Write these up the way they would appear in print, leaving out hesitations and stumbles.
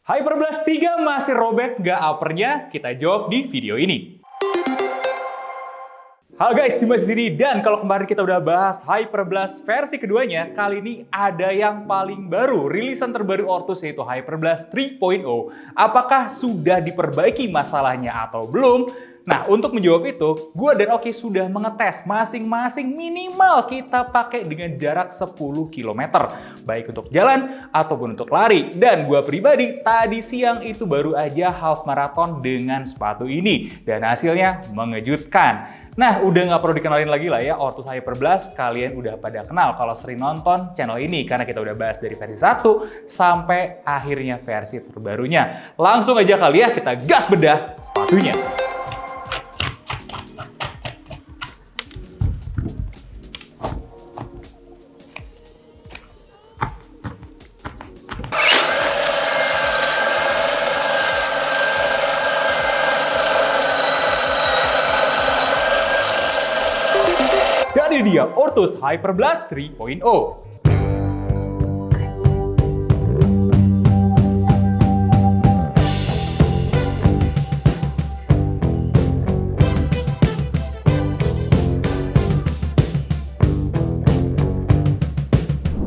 Hyperblast 3 masih robek nggak uppernya? Kita jawab di video ini. Halo guys, Dimas di sini, dan kalau kemarin kita udah bahas Hyperblast versi keduanya, kali ini ada yang paling baru, rilisan terbaru Ortus yaitu Hyperblast 3.0. Apakah sudah diperbaiki masalahnya atau belum? Nah, untuk menjawab itu, gue dan Oki sudah mengetes masing-masing minimal kita pakai dengan jarak 10 km. Baik untuk jalan ataupun untuk lari. Dan gue pribadi, tadi siang itu baru aja half marathon dengan sepatu ini. Dan hasilnya mengejutkan. Nah, udah nggak perlu dikenalin lagi lah ya, Ortus Hyperblast kalian udah pada kenal kalau sering nonton channel ini. Karena kita udah bahas dari versi 1 sampai akhirnya versi terbarunya. Langsung aja kali ya, kita gas bedah sepatunya. Jadi dia Ortus Hyperblast 3.0.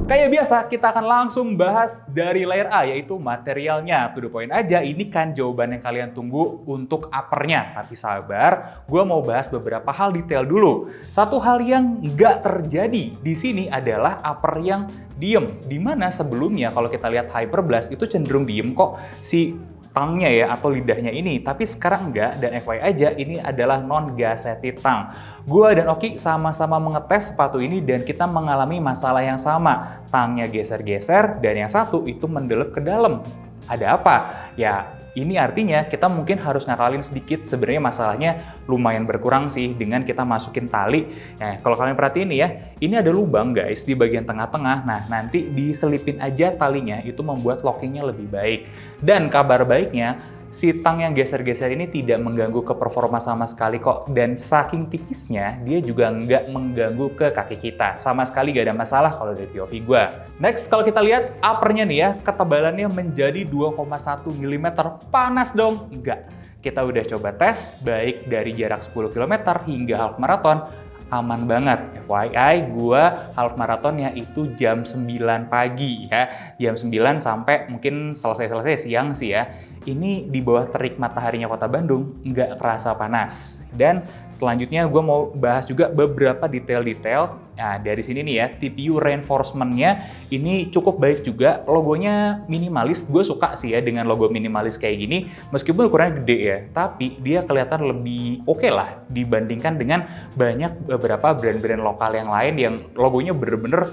Kayak biasa, kita akan langsung bahas dari layer A, yaitu materialnya. To the point aja, ini kan jawaban yang kalian tunggu untuk uppernya. Tapi sabar, gue mau bahas beberapa hal detail dulu. Satu hal yang nggak terjadi di sini adalah upper yang diem. Dimana sebelumnya kalau kita lihat Hyperblast itu cenderung diem kok si tangnya ya, atau lidahnya ini. Tapi sekarang enggak, dan FYI aja, ini adalah non-gazetted tang. Gua dan Oki sama-sama mengetes sepatu ini dan kita mengalami masalah yang sama. Tangnya geser-geser dan yang satu itu mendelep ke dalam. Ada apa? Ya, ini artinya kita mungkin harus ngakalin sedikit. Sebenarnya masalahnya lumayan berkurang sih dengan kita masukin tali. Nah, kalau kalian perhatiin nih ya, ini ada lubang guys di bagian tengah-tengah. Nah, nanti diselipin aja talinya, itu membuat lockingnya lebih baik. Dan kabar baiknya, si tang yang geser-geser ini tidak mengganggu ke performa sama sekali kok. Dan saking tipisnya, dia juga nggak mengganggu ke kaki kita. Sama sekali nggak ada masalah kalau dari POV gue. Next, kalau kita lihat uppernya nih ya, ketebalannya menjadi 2,1 mm. Panas dong? Enggak. Kita udah coba tes, baik dari jarak 10 km hingga half marathon. Aman banget. FYI, gue half marathonnya itu jam 9 pagi ya. Jam 9 sampai mungkin selesai siang sih ya. Ini di bawah terik mataharinya Kota Bandung, nggak kerasa panas. Dan selanjutnya gue mau bahas juga beberapa detail-detail. Nah, dari sini nih ya, TPU reinforcement-nya ini cukup baik juga. Logonya minimalis, gue suka sih ya dengan logo minimalis kayak gini. Meskipun ukurannya gede ya, tapi dia kelihatan lebih oke lah dibandingkan dengan banyak beberapa brand-brand lokal yang lain yang logonya bener-bener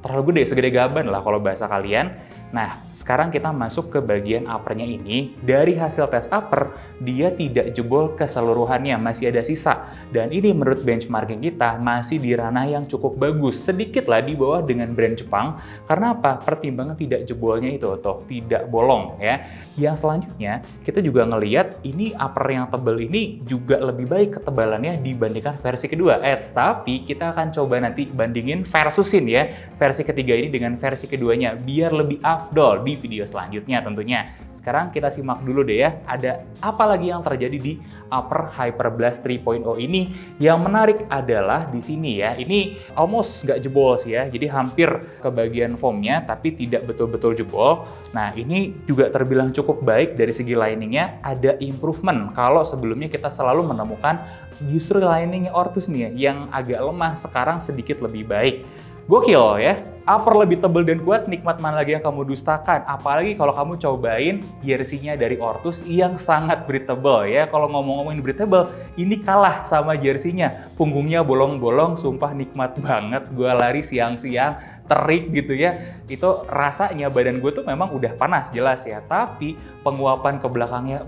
terlalu gede, segede gaban lah kalau bahasa kalian. Nah, sekarang kita masuk ke bagian uppernya ini. Dari hasil tes upper, dia tidak jebol keseluruhannya, masih ada sisa. Dan ini menurut benchmarking kita masih di ranah yang cukup bagus. Sedikit lah di bawah dengan brand Jepang. Karena apa? Pertimbangan tidak jebolnya itu tuh, tidak bolong ya. Yang selanjutnya, kita juga ngelihat ini upper yang tebal ini juga lebih baik ketebalannya dibandingkan versi kedua. Tapi kita akan coba nanti bandingin versusin ya. Versi ketiga ini dengan versi keduanya biar lebih afdol di video selanjutnya tentunya. Sekarang kita simak dulu deh ya, ada apa lagi yang terjadi di upper Hyperblast 3.0 ini. Yang menarik adalah di sini ya, ini almost nggak jebol sih ya, jadi hampir ke bagian foamnya tapi tidak betul-betul jebol. Nah, ini juga terbilang cukup baik dari segi liningnya, ada improvement. Kalau sebelumnya kita selalu menemukan justru liningnya Ortus nih ya, yang agak lemah, sekarang sedikit lebih baik. Gokil ya, upper lebih tebal dan kuat, nikmat mana lagi yang kamu dustakan. Apalagi kalau kamu cobain jersey-nya dari Ortus yang sangat breathable ya. Kalau ngomong-ngomongin breathable, ini kalah sama jersey-nya. Punggungnya bolong-bolong, sumpah nikmat banget. Gua lari siang-siang, terik gitu ya. Itu rasanya badan gue tuh memang udah panas jelas ya. Tapi penguapan ke belakangnya,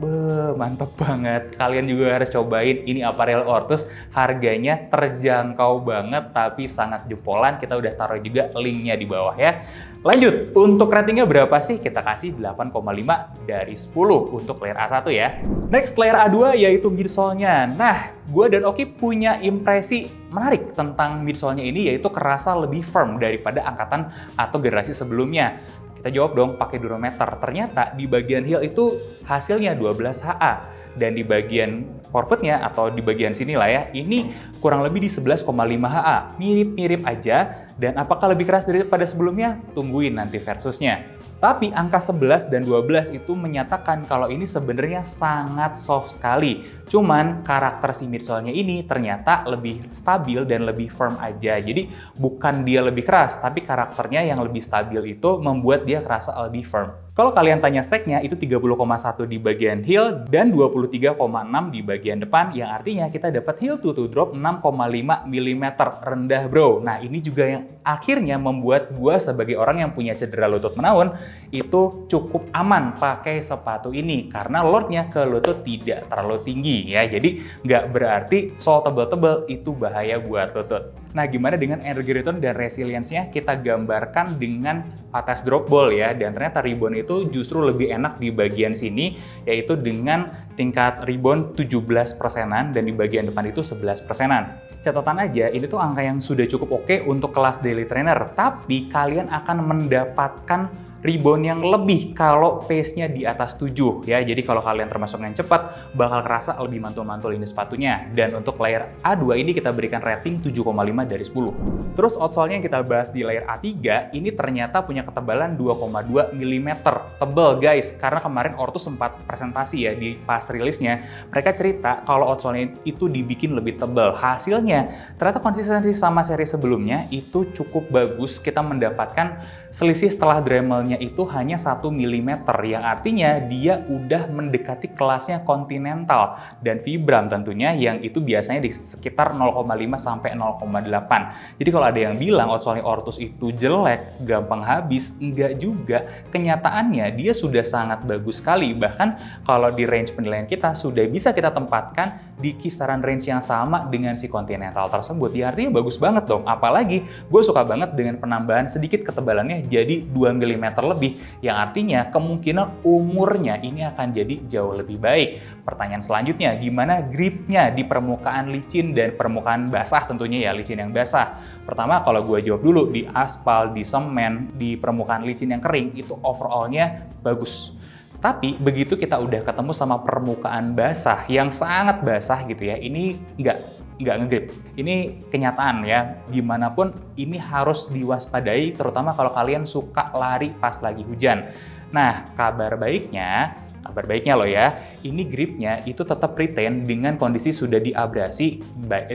mantep banget. Kalian juga harus cobain, ini apparel Ortus. Harganya terjangkau banget, tapi sangat jempolan. Kita udah taruh juga linknya di bawah ya. Lanjut, untuk ratingnya berapa sih? Kita kasih 8,5 dari 10 untuk layer A1 ya. Next, layer A2 yaitu midsole-nya. Nah, gue dan Oki punya impresi menarik tentang midsole-nya ini, yaitu kerasa lebih firm daripada angkatan atau generasi sebelumnya. Kita jawab dong pakai durometer. Ternyata di bagian heel itu hasilnya 12 HA. Dan di bagian forefootnya atau di bagian sini lah ya, ini kurang lebih di 11,5 HA. Mirip-mirip aja, dan apakah lebih keras daripada sebelumnya? Tungguin nanti versusnya. Tapi angka 11 dan 12 itu menyatakan kalau ini sebenarnya sangat soft sekali. Cuman karakter si midsole-nya ini ternyata lebih stabil dan lebih firm aja. Jadi bukan dia lebih keras, tapi karakternya yang lebih stabil itu membuat dia kerasa lebih firm. Kalau kalian tanya stack-nya, itu 30,1 di bagian heel dan 23,6 di bagian depan, yang artinya kita dapat heel to drop 6,5 mm rendah bro. Nah ini juga yang akhirnya membuat gua sebagai orang yang punya cedera lutut menaun, itu cukup aman pakai sepatu ini, karena load-nya ke lutut tidak terlalu tinggi ya. Jadi nggak berarti sol tebal-tebal itu bahaya buat lutut. Nah, gimana dengan energy return dan resilience-nya? Kita gambarkan dengan atas drop ball ya, dan ternyata rebound itu justru lebih enak di bagian sini, yaitu dengan tingkat rebound 17%-an dan di bagian depan itu 11%-an. Catatan aja, ini tuh angka yang sudah cukup oke untuk kelas daily trainer, tapi kalian akan mendapatkan rebound yang lebih kalau pace-nya di atas 7 ya. Jadi kalau kalian termasuk yang cepat, bakal kerasa lebih mantul-mantul ini sepatunya. Dan untuk layer A2 ini kita berikan rating 7,5 dari 10. Terus outsole-nya yang kita bahas di layer A3, ini ternyata punya ketebalan 2,2 mm. Tebel guys, karena kemarin Ortus sempat presentasi ya di pas rilisnya. Mereka cerita kalau outsole-nya itu dibikin lebih tebal. Hasilnya ternyata konsistensi sama seri sebelumnya itu cukup bagus. Kita mendapatkan selisih setelah Dremel-nya itu hanya 1 mm, yang artinya dia udah mendekati kelasnya Continental dan Vibram tentunya, yang itu biasanya di sekitar 0,5 sampai 0,8. Jadi kalau ada yang bilang outsole Ortus itu jelek, gampang habis, enggak juga. Kenyataannya dia sudah sangat bagus sekali. Bahkan kalau di range penilaian kita sudah bisa kita tempatkan di kisaran range yang sama dengan si Continental tersebut. Ya artinya bagus banget dong. Apalagi gue suka banget dengan penambahan sedikit ketebalannya jadi 2 mm lebih, yang artinya kemungkinan umurnya ini akan jadi jauh lebih baik. Pertanyaan selanjutnya, gimana gripnya di permukaan licin dan permukaan basah, tentunya ya licin yang basah. Pertama, kalau gue jawab dulu, di aspal, di semen, di permukaan licin yang kering, itu overall-nya bagus. Tapi begitu kita udah ketemu sama permukaan basah yang sangat basah gitu ya, ini nggak ngegrip. Ini kenyataan ya, gimana pun ini harus diwaspadai, terutama kalau kalian suka lari pas lagi hujan. Nah, kabar baiknya loh ya, ini gripnya itu tetap retain dengan kondisi sudah diabrasi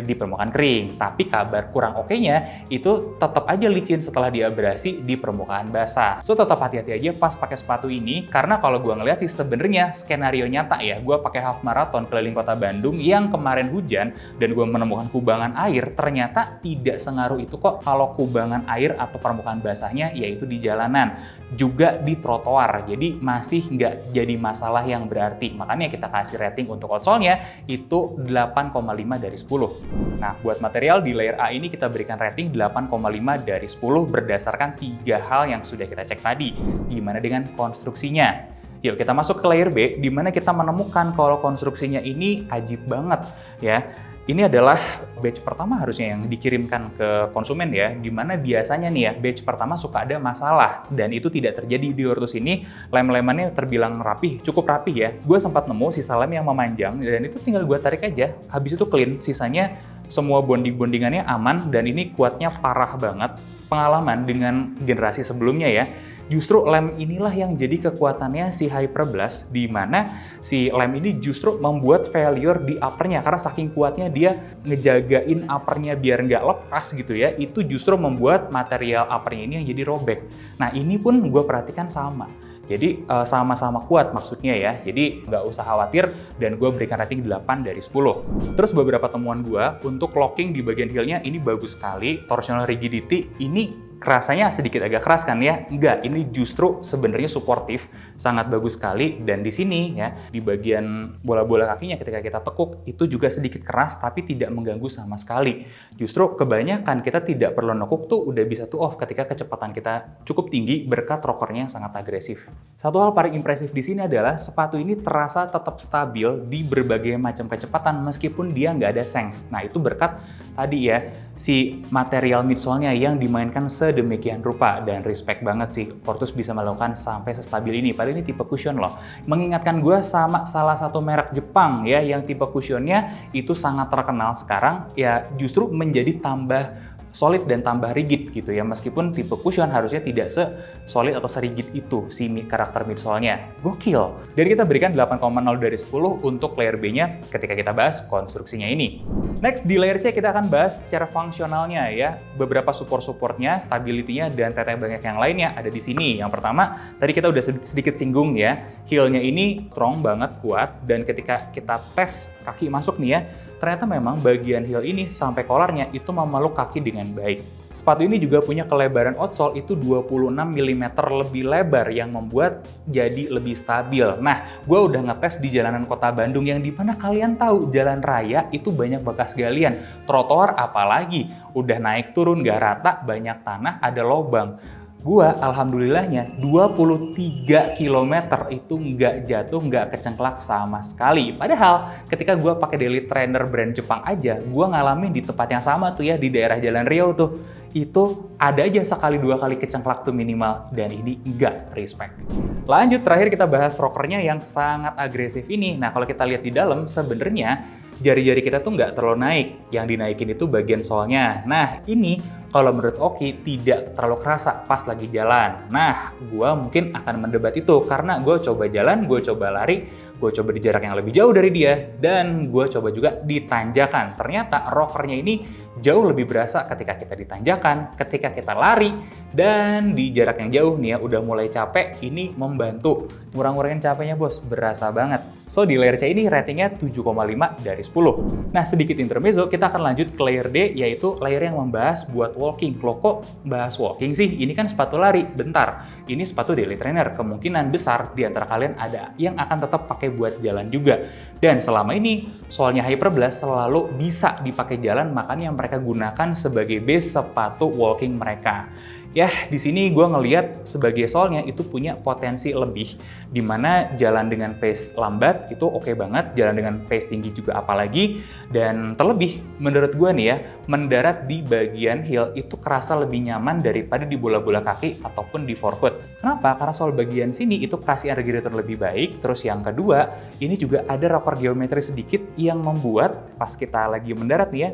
di permukaan kering. Tapi kabar kurang oke-nya itu tetap aja licin setelah diabrasi di permukaan basah. So tetap hati-hati aja pas pakai sepatu ini, karena kalau gue ngeliat sih sebenarnya skenario nyata ya, gue pakai half marathon keliling kota Bandung yang kemarin hujan dan gue menemukan kubangan air, ternyata tidak sengaruh itu kok kalau kubangan air atau permukaan basahnya yaitu di jalanan, juga di trotoar. Jadi masih nggak jadi masalah yang berarti. Makanya kita kasih rating untuk outsole-nya itu 8,5 dari 10. Nah, buat material di layer A ini kita berikan rating 8,5 dari 10 berdasarkan 3 hal yang sudah kita cek tadi. Gimana dengan konstruksinya? Yuk kita masuk ke layer B, di mana kita menemukan kalau konstruksinya ini ajib banget ya. Ini adalah batch pertama harusnya yang dikirimkan ke konsumen ya, dimana biasanya nih ya, batch pertama suka ada masalah, dan itu tidak terjadi di Ortus ini. Lem-lemannya terbilang rapih, cukup rapih ya. Gue sempat nemu sisa lem yang memanjang, dan itu tinggal gue tarik aja, habis itu clean, sisanya semua bonding-bondingannya aman, dan ini kuatnya parah banget. Pengalaman dengan generasi sebelumnya ya, justru lem inilah yang jadi kekuatannya si Hyperblast, di mana si lem ini justru membuat failure di uppernya, karena saking kuatnya dia ngejagain uppernya biar nggak lepas gitu ya, itu justru membuat material uppernya ini yang jadi robek. Nah ini pun gue perhatikan sama. Jadi sama-sama kuat maksudnya ya, jadi nggak usah khawatir, dan gue berikan rating 8 dari 10. Terus beberapa temuan gue, untuk locking di bagian heel-nya ini bagus sekali, torsional rigidity ini rasanya sedikit agak keras kan ya? Enggak, ini justru sebenarnya suportif sangat bagus sekali. Dan di sini ya, di bagian bola-bola kakinya ketika kita tekuk itu juga sedikit keras tapi tidak mengganggu sama sekali. Justru kebanyakan kita tidak perlu nekuk tuh udah bisa tuh off ketika kecepatan kita cukup tinggi berkat rockernya yang sangat agresif. Satu hal paling impresif di sini adalah sepatu ini terasa tetap stabil di berbagai macam kecepatan meskipun dia nggak ada sengs. Nah itu berkat tadi ya si material midsole-nya yang dimainkan sedemikian rupa, dan respect banget sih Portus bisa melakukan sampai sestabil ini. Padahal ini tipe cushion loh. Mengingatkan gue sama salah satu merek Jepang ya yang tipe cushionnya itu sangat terkenal sekarang ya, justru menjadi tambah solid dan tambah rigid gitu ya, meskipun tipe cushion harusnya tidak se-solid atau serigid itu si karakter midsole-nya. Gokil! Dan kita berikan 8,0 dari 10 untuk layer B-nya ketika kita bahas konstruksinya ini. Next, di layer C kita akan bahas secara fungsionalnya ya. Beberapa support-supportnya, stability-nya, dan teteh banyak yang lainnya ada di sini. Yang pertama, tadi kita udah sedikit singgung ya, heel-nya ini strong banget, kuat, dan ketika kita tes kaki masuk nih ya, ternyata memang bagian heel ini sampai kolarnya itu memeluk kaki dengan baik. Sepatu ini juga punya kelebaran outsole itu 26 mm lebih lebar yang membuat jadi lebih stabil. Nah, gue udah ngetes di jalanan kota Bandung yang dimana kalian tahu jalan raya itu banyak bekas galian. Trotoar apalagi, udah naik turun gak rata, banyak tanah, ada lobang. Gua alhamdulillahnya 23 km itu nggak jatuh, nggak kecengklak sama sekali. Padahal ketika gua pakai daily trainer brand Jepang aja, gua ngalamin di tempat yang sama tuh ya, di daerah Jalan Riau tuh. Itu ada aja sekali dua kali kecengklak tuh minimal, dan ini enggak, respect. Lanjut, terakhir kita bahas rockernya yang sangat agresif ini. Nah kalau kita lihat di dalam sebenarnya jari-jari kita tuh nggak terlalu naik, yang dinaikin itu bagian solnya. Nah ini kalau menurut Oki tidak terlalu kerasa pas lagi jalan. Nah gue mungkin akan mendebat itu karena gue coba jalan, gue coba lari, gue coba di jarak yang lebih jauh dari dia, dan gue coba juga di tanjakan. Ternyata rockernya ini jauh lebih berasa ketika kita di tanjakan, ketika kita lari, dan di jarak yang jauh nih ya, udah mulai capek, ini membantu ngurang-ngurangin capeknya bos, berasa banget. So di layer C ini ratingnya 7,5 dari 10. Nah sedikit intermezzo, kita akan lanjut ke layer D, yaitu layer yang membahas buat walking. Loh kok bahas walking sih? Ini kan sepatu lari. Bentar, ini sepatu daily trainer. Kemungkinan besar di antara kalian ada yang akan tetap pakai buat jalan juga. Dan selama ini soalnya Hyperblast selalu bisa dipakai jalan, makanya mereka gunakan sebagai base sepatu walking mereka. Ya, di sini gue ngelihat sebagai soalnya itu punya potensi lebih, dimana jalan dengan pace lambat itu oke banget, jalan dengan pace tinggi juga apalagi, dan terlebih menurut gue nih ya, mendarat di bagian heel itu kerasa lebih nyaman daripada di bola-bola kaki ataupun di forefoot. Kenapa? Karena soal bagian sini itu kasih regulator lebih baik, terus yang kedua, ini juga ada rocker geometri sedikit yang membuat pas kita lagi mendarat nih ya,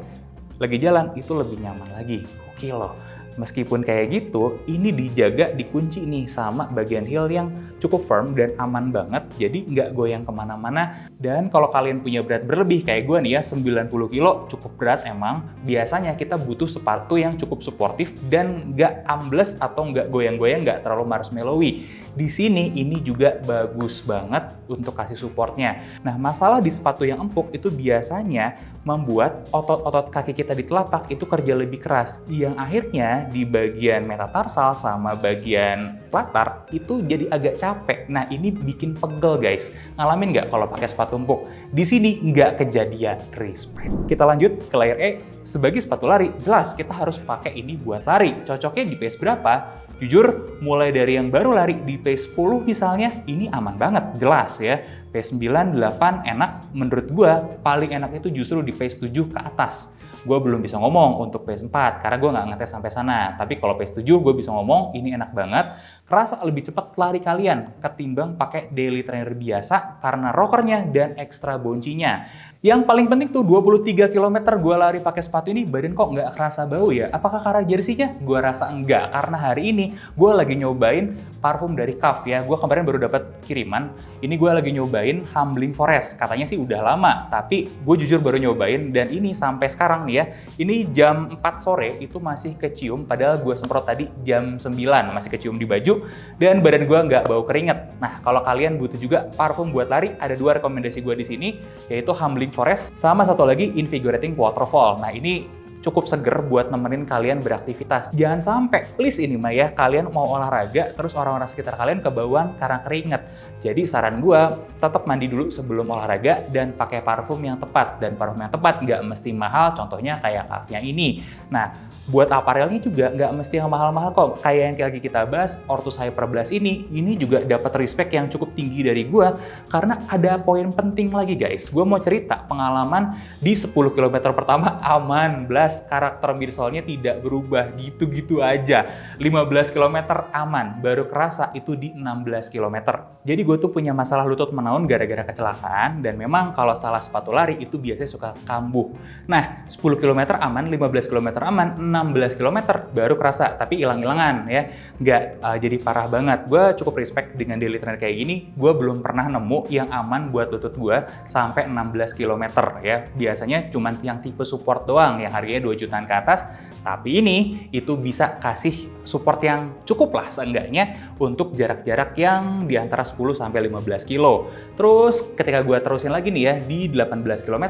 lagi jalan itu lebih nyaman lagi. Oke loh. Meskipun kayak gitu, ini dijaga, dikunci nih sama bagian heel yang cukup firm dan aman banget, jadi nggak goyang kemana-mana. Dan kalau kalian punya berat berlebih kayak gue nih ya, 90 kilo cukup berat emang, biasanya kita butuh sepatu yang cukup suportif dan nggak ambles atau nggak goyang-goyang, nggak terlalu marshmallowy. Di sini ini juga bagus banget untuk kasih supportnya. Nah, masalah di sepatu yang empuk itu biasanya membuat otot-otot kaki kita di telapak itu kerja lebih keras, yang akhirnya di bagian metatarsal sama bagian latar itu jadi agak capek. Nah ini bikin pegel guys. Ngalamin nggak kalau pakai sepatu empuk? Di sini nggak kejadian, respect. Kita lanjut ke layer E. Sebagai sepatu lari, jelas kita harus pakai ini buat lari. Cocoknya di pace berapa? Jujur, mulai dari yang baru lari di pace 10 misalnya, ini aman banget, jelas ya. Pace 9, 8 enak, menurut gua paling enak itu justru di pace 7 ke atas. Gue belum bisa ngomong untuk pace 4 karena gue nggak ngetes sampai sana. Tapi kalau pace 7 gue bisa ngomong ini enak banget. Kerasa lebih cepat lari kalian ketimbang pakai daily trainer biasa karena rockernya dan ekstra boncinya. Yang paling penting tuh 23 km gue lari pakai sepatu ini, badan kok nggak kerasa bau ya? Apakah karena jersey-nya? Gue rasa enggak, karena hari ini gue lagi nyobain parfum dari Kaf ya. Gue kemarin baru dapat kiriman. Ini gue lagi nyobain Humbling Forest. Katanya sih udah lama, tapi gue jujur baru nyobain dan ini sampai sekarang nih ya. Ini jam 4 sore itu masih kecium, padahal gue semprot tadi jam 9 masih kecium di baju dan badan gue nggak bau keringet. Nah kalau kalian butuh juga parfum buat lari, ada 2 rekomendasi gue di sini, yaitu Humbling Forest sama satu lagi Invigorating Waterfall. Nah ini cukup seger buat nemenin kalian beraktivitas. Jangan sampai, please ini mah ya, kalian mau olahraga, terus orang-orang sekitar kalian kebauan karena keringet. Jadi saran gue, tetap mandi dulu sebelum olahraga dan pakai parfum yang tepat. Dan parfum yang tepat nggak mesti mahal, contohnya kayak Kafnya ini. Nah, buat aparelnya juga nggak mesti yang mahal-mahal kok. Kayak yang lagi kita bahas, Ortus Hyper Blast ini juga dapat respect yang cukup tinggi dari gue, karena ada poin penting lagi guys. Gue mau cerita pengalaman di 10 km pertama aman, blast, karakter midsolenya tidak berubah gitu-gitu aja. 15 km aman, baru kerasa itu di 16 km. Jadi gue tuh punya masalah lutut menaun gara-gara kecelakaan, dan memang kalau salah sepatu lari itu biasanya suka kambuh. Nah, 10 km aman, 15 km aman, 16 km baru kerasa, tapi hilang-hilangan ya. Nggak jadi parah banget. Gue cukup respect dengan daily trainer kayak gini. Gue belum pernah nemu yang aman buat lutut gue sampai 16 km ya. Biasanya cuma yang tipe support doang yang harganya 2 jutaan ke atas. Tapi ini itu bisa kasih support yang cukup lah seenggaknya untuk jarak-jarak yang di antara 10 sampai 15 kilo. Terus ketika gue terusin lagi nih ya di 18 km,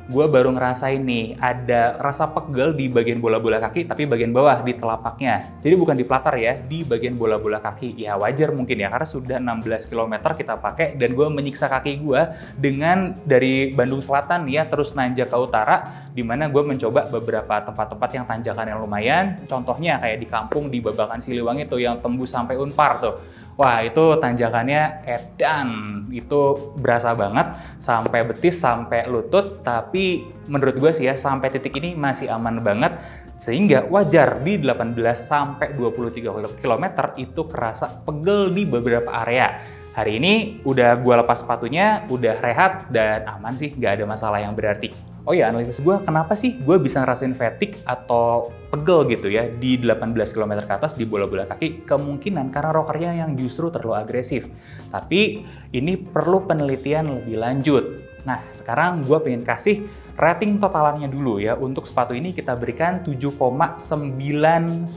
gue baru ngerasain nih ada rasa pegel di bagian bola-bola kaki, tapi bagian bawah di telapaknya. Jadi bukan di pelatar ya, di bagian bola-bola kaki. Ya wajar mungkin ya, karena sudah 16 km kita pakai dan gue menyiksa kaki gue dengan dari Bandung Selatan ya terus nanjak ke utara, dimana gue mencoba beberapa tempat-tempat yang tanjakan yang lumayan. Contohnya kayak di kampung di Babakan Siliwangi tuh yang tembus sampai Unpar tuh. Wah, itu tanjakannya edan, itu berasa banget sampai betis, sampai lutut, tapi menurut gue sih ya, sampai titik ini masih aman banget, sehingga wajar di 18 sampai 23 km itu kerasa pegel di beberapa area. Hari ini udah gue lepas sepatunya, udah rehat, dan aman sih, nggak ada masalah yang berarti. Oh ya, analisis gue, kenapa sih gue bisa ngerasain fatigue atau pegel gitu ya di 18 km ke atas di bola-bola kaki? Kemungkinan karena rockernya yang justru terlalu agresif. Tapi ini perlu penelitian lebih lanjut. Nah, sekarang gue pengen kasih rating totalannya dulu ya. Untuk sepatu ini kita berikan 7,99.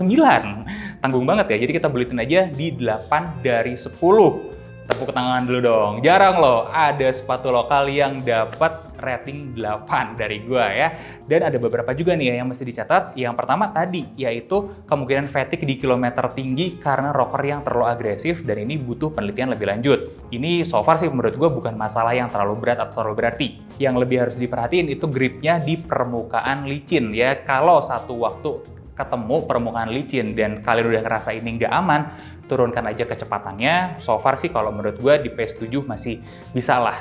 Tanggung banget ya, jadi kita buletin aja di 8 dari 10. Tepuk tangan dulu dong. Jarang loh ada sepatu lokal yang dapat rating 8 dari gua ya. Dan ada beberapa juga nih ya yang mesti dicatat. Yang pertama tadi yaitu kemungkinan fatigue di kilometer tinggi karena rocker yang terlalu agresif, dan ini butuh penelitian lebih lanjut. Ini so far sih menurut gua bukan masalah yang terlalu berat atau terlalu berarti. Yang lebih harus diperhatiin itu gripnya di permukaan licin ya. Kalau satu waktu ketemu permukaan licin dan kalian udah ngerasa ini nggak aman, turunkan aja kecepatannya. So far sih kalau menurut gue di pace 7 masih bisa lah,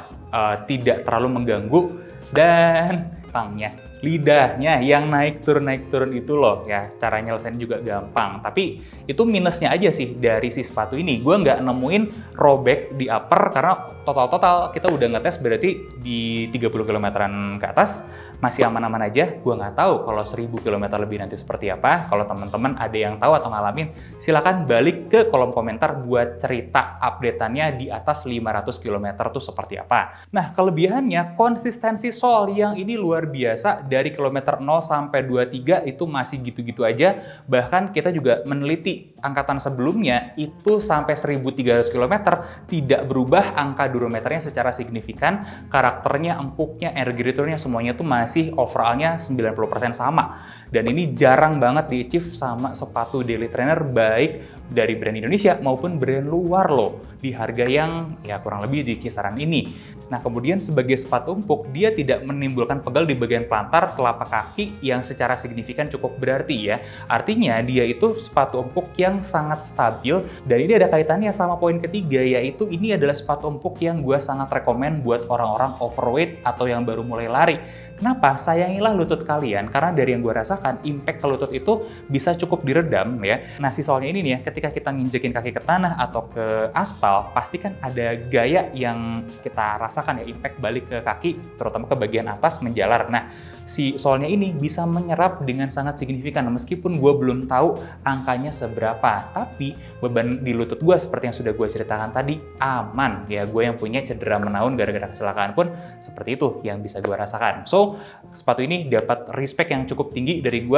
tidak terlalu mengganggu. Dan tangnya, lidahnya yang naik turun itu loh ya, cara nyelesain juga gampang. Tapi itu minusnya aja sih dari si sepatu ini. Gue nggak nemuin robek di upper karena total kita udah ngetes berarti di 30 km-an ke atas masih aman-aman aja. Gue nggak tahu kalau 1000 km lebih nanti seperti apa. Kalau teman-teman ada yang tahu atau ngalamin, silakan balik ke kolom komentar buat cerita update-annya di atas 500 km tuh seperti apa. Nah, kelebihannya konsistensi sol yang ini luar biasa. Dari kilometer 0 sampai 23 itu masih gitu-gitu aja. Bahkan kita juga meneliti angkatan sebelumnya itu sampai 1300 km tidak berubah angka durometernya secara signifikan. Karakternya, empuknya, energi returnnya semuanya tuh masih overallnya 90% sama. Dan ini jarang banget di-achieve sama sepatu daily trainer baik dari brand Indonesia maupun brand luar loh, di harga yang ya kurang lebih di kisaran ini. Nah, kemudian sebagai sepatu empuk, dia tidak menimbulkan pegal di bagian pelantar telapak kaki yang secara signifikan cukup berarti ya. Artinya dia itu sepatu empuk yang sangat stabil, dan ini ada kaitannya sama poin ketiga, yaitu ini adalah sepatu empuk yang gue sangat rekomen buat orang-orang overweight atau yang baru mulai lari. Kenapa? Sayangilah lutut kalian, karena dari yang gue rasakan, impact ke lutut itu bisa cukup diredam ya. Nah, si solnya ini nih ya, ketika kita nginjekin kaki ke tanah atau ke aspal, pasti kan ada gaya yang kita rasakan ya, impact balik ke kaki, terutama ke bagian atas menjalar. Nah, si solnya ini bisa menyerap dengan sangat signifikan, meskipun gue belum tahu angkanya seberapa. Tapi beban di lutut gue seperti yang sudah gue ceritakan tadi, aman ya. Gue yang punya cedera menaun gara-gara kecelakaan pun seperti itu yang bisa gue rasakan. So, sepatu ini dapat respect yang cukup tinggi dari gue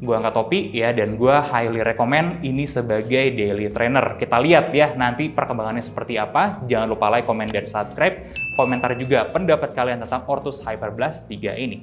angkat topi ya, dan gue highly recommend ini sebagai daily trainer. Kita lihat ya nanti perkembangannya seperti apa. Jangan lupa like, comment, dan subscribe. Komentar juga pendapat kalian tentang Ortus Hyper Blast 3 ini.